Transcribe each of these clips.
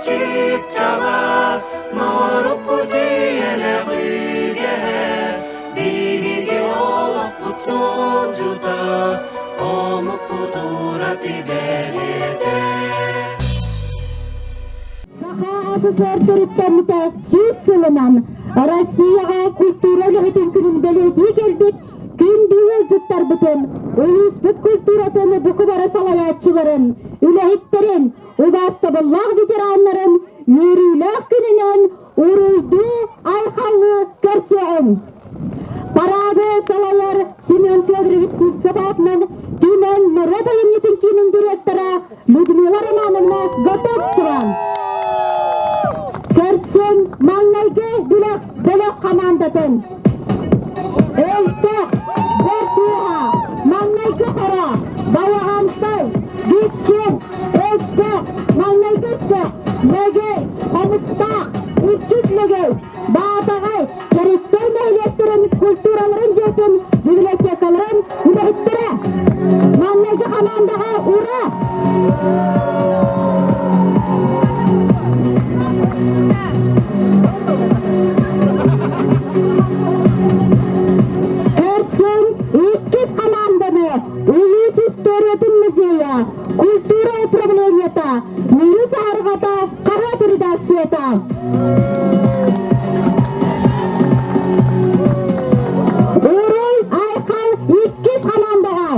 чипчала, моруп пудиеле рüge, bihi olak putsul juda, omuk putura tibelete. Сахаасысыртырыттарыта сөз сылынан Россияға культуралы өтінкінің белеті келбет, күн дүйел жұттар бұтын, ұлыс бұт культуратыны бұқы бара салаятчыларын, үләхеттерін, ұбастабыллақ ветеранларын, үйрілік күнінен ұрылды айқалы көрсеғін. Парады салалар Семен Федорович Сывсабатның Түмен Народа емнетінкінің директора Людмила Романовна Готовцева. Көрсін маңнайғы бөлек командатын. Өлтек, бір туға, маңнайғы қара, балағанстай, бітсен, өстек, маңнайғы өстек, мөгей, қомыстақ, үккіз мөгей, бағатағай, жареттер мәйлестерін, культураларын жетін, библиотекаларын үләйттірі. Маңнайғы командаға ұра! Көрсін, үккіз команданы, Улус историятын музея, культура управленията, Мирис Арғата, Қарат редакцията. Урыл айқал үккіз командаға.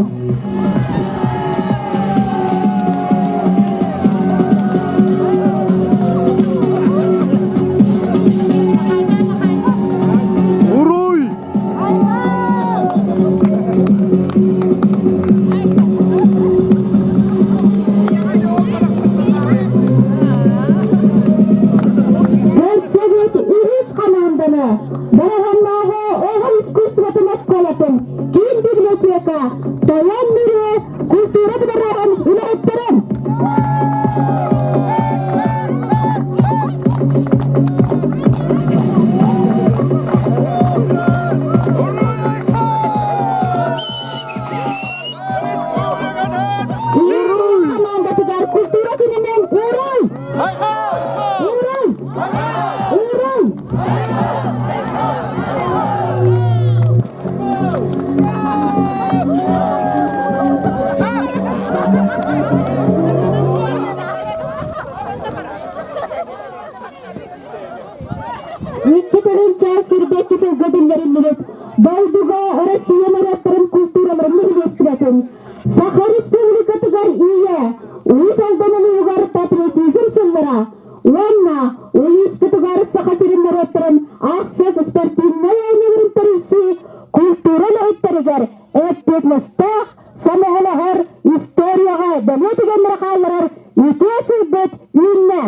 Барағандағы оғыл искусстватын асколатын, кел библиотека, таян мире, культура бідірағын үләйттірін. Үйрін командатыгар культура күнінен урын! Урын! Урын! Мектептерін час сүрбеккесін gödüllerin bilip, Balduga Россия нараттарын культураларын үйлестіретін, Саха Республикатыгар ие, Улус алданылы уғар патриотизм сыллыра, Уанна, Улус кытыгар Саха сирин нараттарын ақсыз спортивный айнығырын тарisi, культуралы өттерігер, әттетмістақ, самығылығыр, историяға бәлетіген рақалырар, үте сылбет үйінне.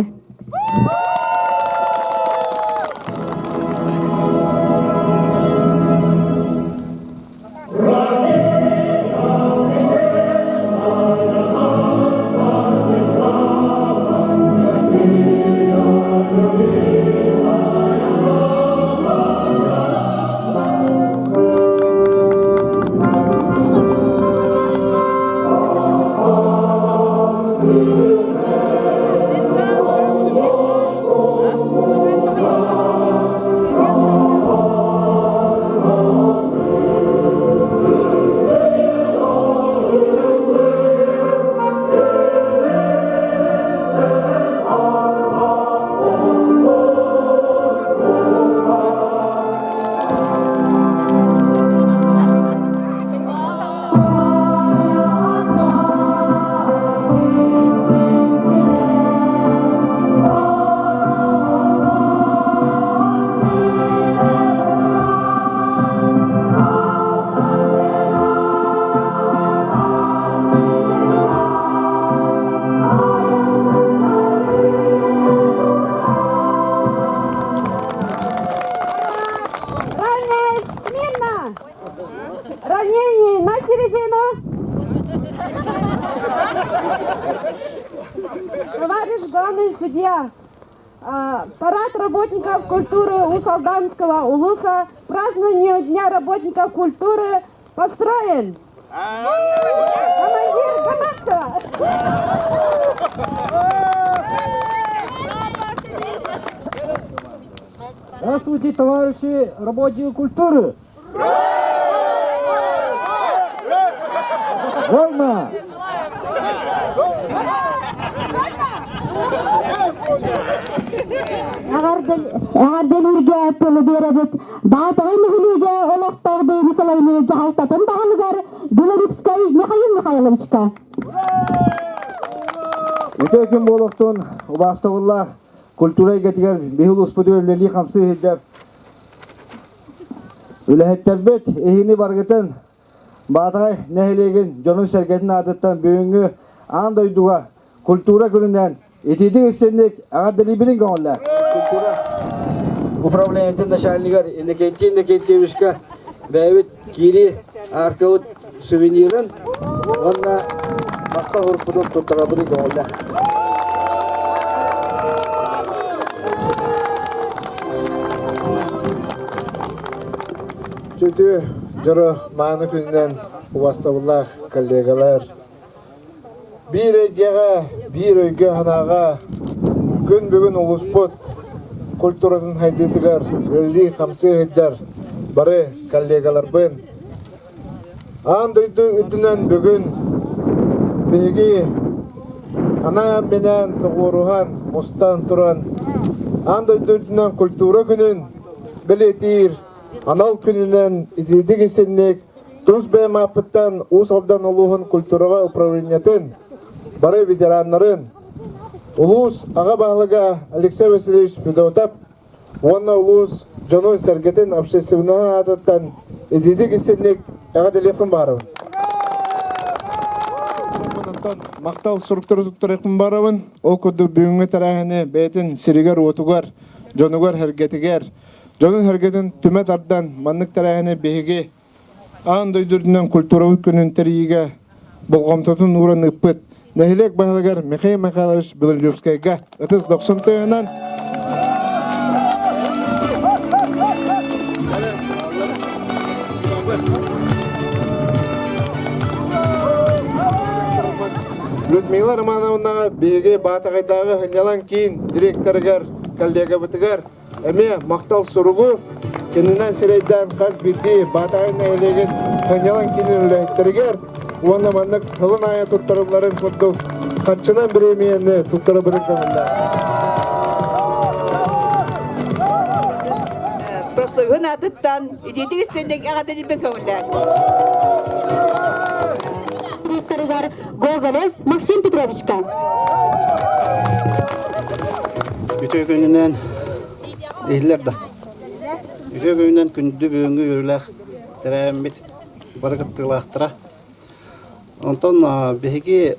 Равнение на середину. Товарищ главный судья, парад работников культуры Усалданского улуса, празднование Дня работников культуры построен. Командир Готовцева. Здравствуйте, товарищи работники культуры! Вольно! Eğer delirge polu verebit, bağıtağın mühülüge olaqtağdı misalayını cahaltatın bağlıgar Bilaripskay Mikhail Mikhailovichka. Mütekim boluktun, ubastağıllah, kulturaya getiger, bihul uspudörleli kamsı hidder. Ülehetler bet, ehini bargıtın, bağıtağay nehilegin, jonun sergetin adıttan büyüngü, andayduğa, kultura gününden, itidik istendik, ağa deli bilin gönüller. Kultura, upravlayantin начальнигар, indikenti bäbit kiri, arkavut, suvenirin, onna Makta hurpuduk tutturabını gönüller. Çünkü jara mağını gününden uvastavullah kollegalar. Bir öйge hanağa gün bugün ulusput kulturatın haydetigar rölli hamsı heccar barı kollegalar bın. An duydu üdünen bugün begi ana menen toğuruhan mustan turan an duydu üdünen kultura günün biletir anal gününden itidik isenlik tuz be mapıttan usaldan oluğun kulturaga upravleniyatin barı veteranların ulus ağa bağlıga Alexey Vasilievich Fedotov Ванна улус Джонун Сергетин общественного ататтан itidik isenlik ağa telefon barыбын. Мактал структура туттарыкын барыбын. О көдү бүгүнгө тарахыны бетин сиригер отугар, жонугар хергетигер. Жонун хергетин түмет ардан маннык тарахыны беги. Ан дойдурдунан культура күнүн териге болгомтотун уран ыппыт. Нехилек багалагар Михаил Михайлович Белорусскайга 90 тыгынан Людмила Романовна беге батагайдагы хынялан кийин директоргар, коллега бытыгар эме мактал суругу кенинен сирейден каз бирди батагайна элеген хынялан кийин үлөйттергер уанна маннык хылын ая туттарыларын курду катчынан биремиени туттара бирикамында. Профсоюзун атыттан идетик истендек агадалипен көңүллөр. Директоргар Гоголев Максим Петровичка. Үтө күнүнөн эйлер да. Үтө күнүнөн күндү бүгүнгү үрүлөк теремит баргыттылактыра. Онтон беги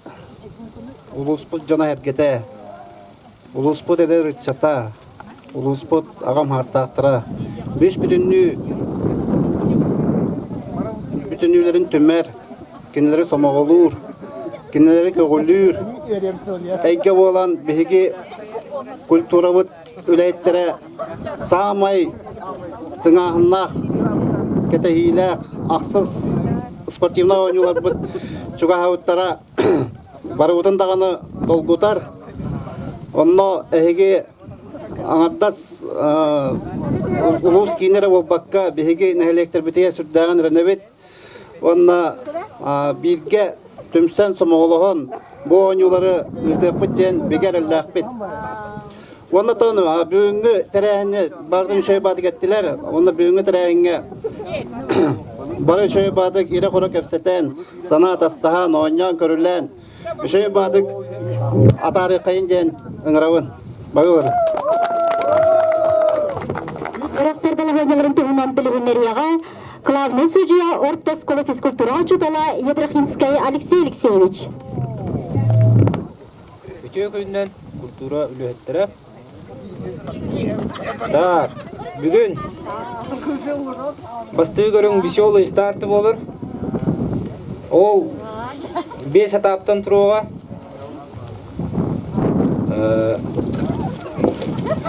улуспут жана эргете. Улуспут эдер чата. Улуспут агам хастактыра. Бүтүнүлөрүн төмөр, кинелери сомоголур, кинелери көгүлүр. Эйге болан беги культурабыт үлөйттере самай тыңахыннах кетехилек аксыз спортивный ойнулар бут чугахауттара барыбытын даганы долгутар. Онно эге аңардас улус кинере болбакка беги нехелектер битеге сүрдөгөн ренебит. Онна бирге түмсен сомоголохон бу ойнулары ыдыпытен бегереллекпит. Онна тону бүгүнгү терехини бардын шөйбады кеттилер. Онна бүгүнгү терехинге бары шөйбадык ире кора кепсетен санат астахан ойнан көрүлен шөйбадык атары кайынжен ыңырабын. Багылар. Рахтар балагайларын тугунан билигинерияга главный судья Орта школы физкультуры Чудала Едрахинская Алексей Алексеевич. Үтө күнүнөн культура үлөттөрө. Так, бүгүн басты көрүң веселый старты болор. Ол 5 этаптан турууга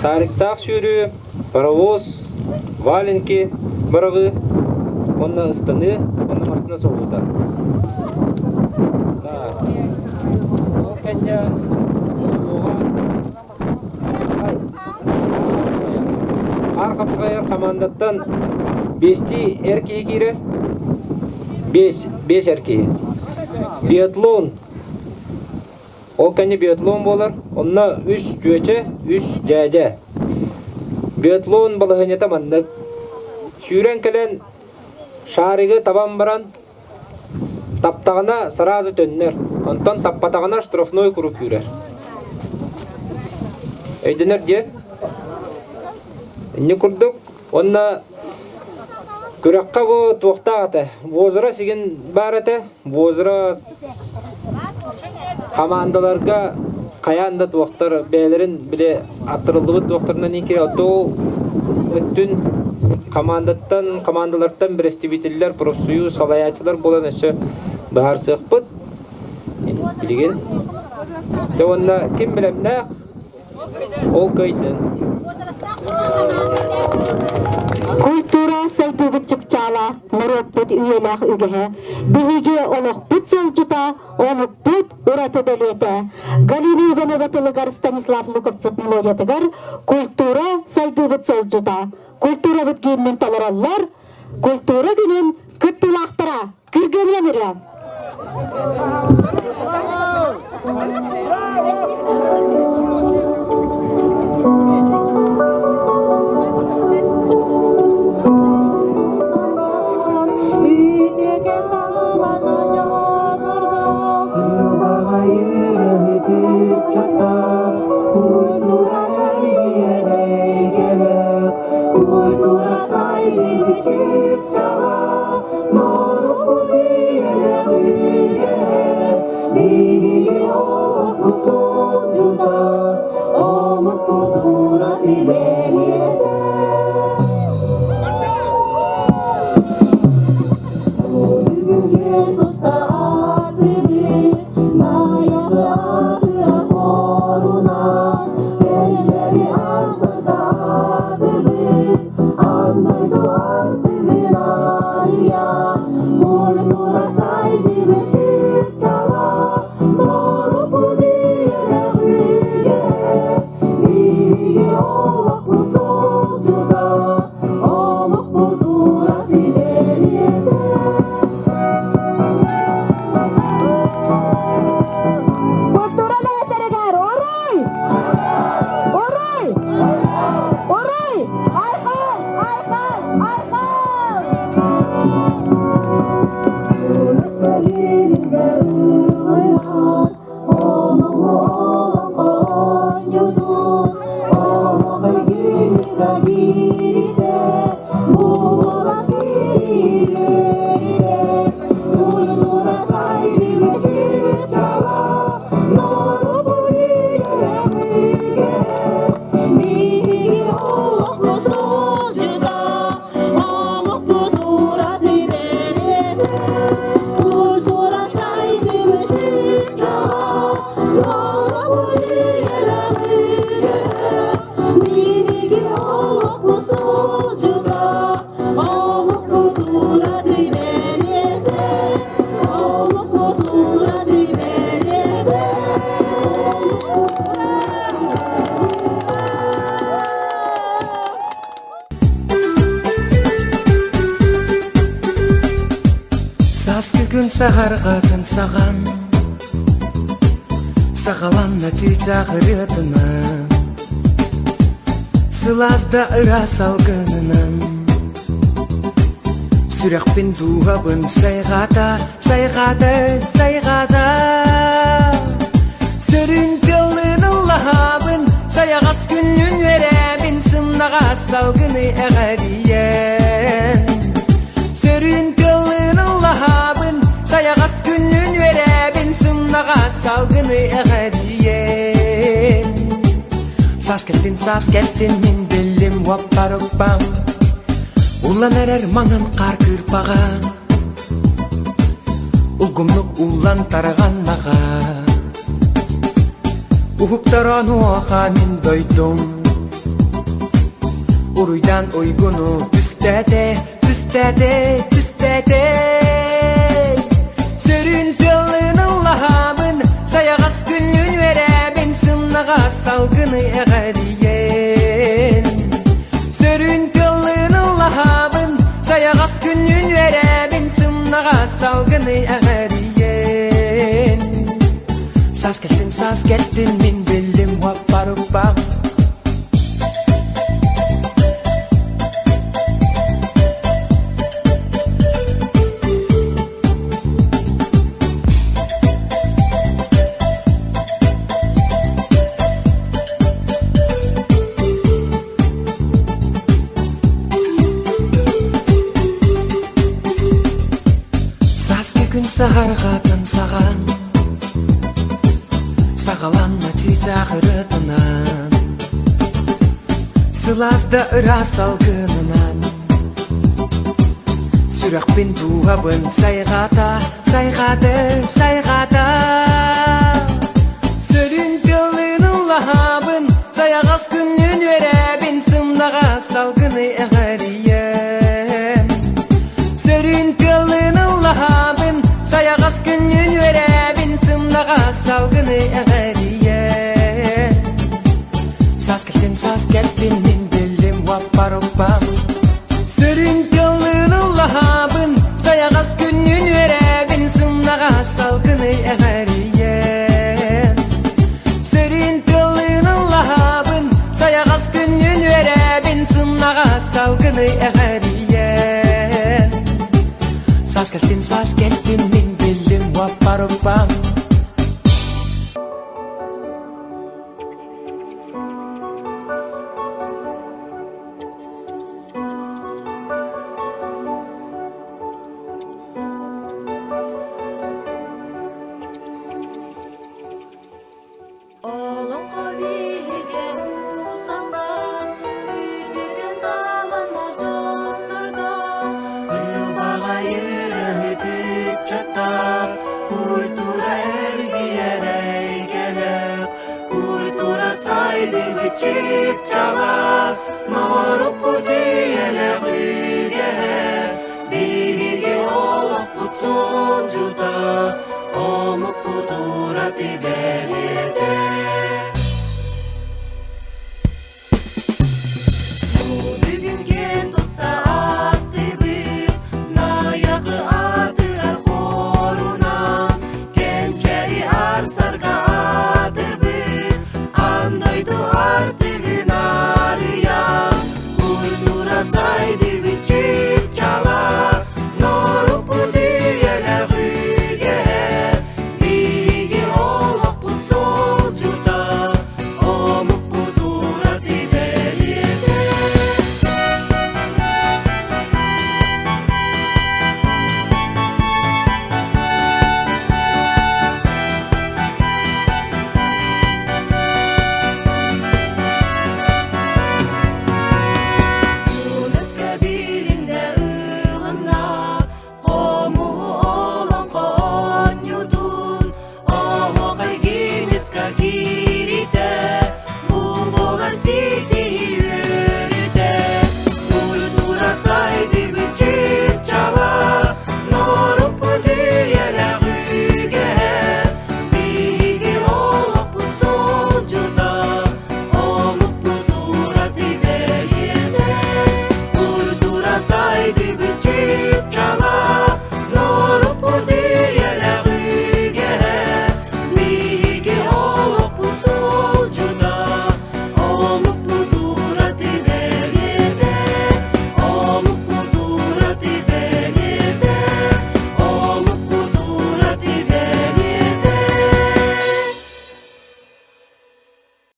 сарыктак сүйрүү, паровоз, валенки, барабы, онна ыстаны, онна астына соғута. Ол кәнде Капсыгайар командаттан 5 эркеги кире. 5 эркеги. Биатлон. Ол кәне биатлон болар. Онна 3 жөче, 3 жәжә. Биатлон балыгыны таманды. Шүрен келен шарыгы табан баран. Таптағына сразу төннер. Онтан таппатағына штрафной куруп жүрер. Өйденер де. Не курдук, онна күрәккә бу туктагыты. Возра сиген барыты, возра командаларга каянда туктар бәйләрен биле аттырылды туктарына не кирәк ул өттүн командалардан представительләр, профсоюз, салаячылар булган эше бар сыгып билген. Тәвәнна ким беләмнә ол кайдан. Культура сайбыгыт чыпчала, морокпут үйелах үгеhe, биһиге олохпут солжута, онукпут ураты белете. Галина Иванова тылыгар Станислав Луковцев мелодиятыгар культура сайбыгыт солжута. Культура бит кийиммен талараллар, культура күнен кыттылақтыра, киргенлемире. Сахаргатын саган сагаланна чичагырытынан сылазда ыра салгынынан сүрәкпен дуабын сайгата сөрүнтелин лахабын саягас күнүн верәбин сымнага салгыны әгәриен сөрүнтелин лахабын Sayağas günün verəbin sımnağa salgını əğəriyen Saz kettin min billim vapparıqbam Ulan erer manın qar kırpağa Ulgumluk ulan tarğannağa Uhuktaran oağa min doydum Uruydan uygunu üstəde Sayağas günün verəbin sımnağa salgını əğəriyen Sörün günün verebin sımnağa salgını ağariyen saz kettin min bildim vapparıp bağ Sahargatan sağan Sağalanma çiçağırıtından Sılazda ıra salgınынан Sürak bin buhabın sayğata Sölün gılının lahabın Sayağaz günün verebin Sımnağa salgını ağariyen Sölün gılının lahabın Sayağaz günün verebin sımnağa salgını ağariyen Saz kettin min bildim vapparıpam Sörün yolunun lahabın Sayağaz günün verebin sımnağa salgını ağariyen Sörün yolunun lahabın Sayağaz günün verebin sımnağa salgını ağariyen Saz kettin min bildim vapparıpam Çip çalar, morup bu diyele rüge Bilgi olup bu solcuda, omuk bu dura dibe